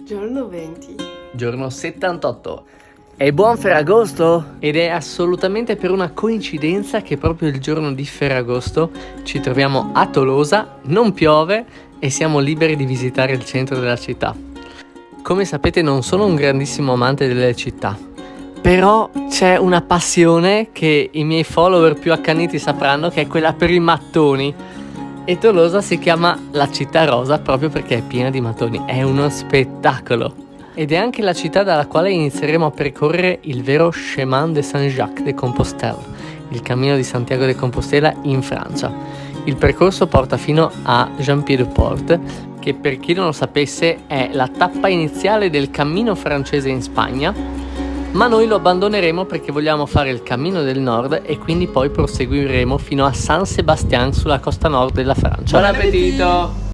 Giorno 20. Giorno 78. È buon Ferragosto? Ed è assolutamente per una coincidenza che proprio il giorno di Ferragosto ci troviamo a Tolosa, non piove e siamo liberi di visitare il centro della città. Come sapete non sono un grandissimo amante delle città, però c'è una passione che i miei follower più accaniti sapranno, che è quella per i mattoni. E Tolosa si chiama la città rosa proprio perché è piena di mattoni, è uno spettacolo. Ed è anche la città dalla quale inizieremo a percorrere il vero Chemin de Saint-Jacques de Compostelle, il cammino di Santiago de Compostela in Francia. Il percorso porta fino a Jean-Pied-de-Port, che per chi non lo sapesse è la tappa iniziale del cammino francese in Spagna, ma noi lo abbandoneremo perché vogliamo fare il cammino del nord e quindi poi proseguiremo fino a San Sebastián sulla costa nord della Francia. Buon appetito!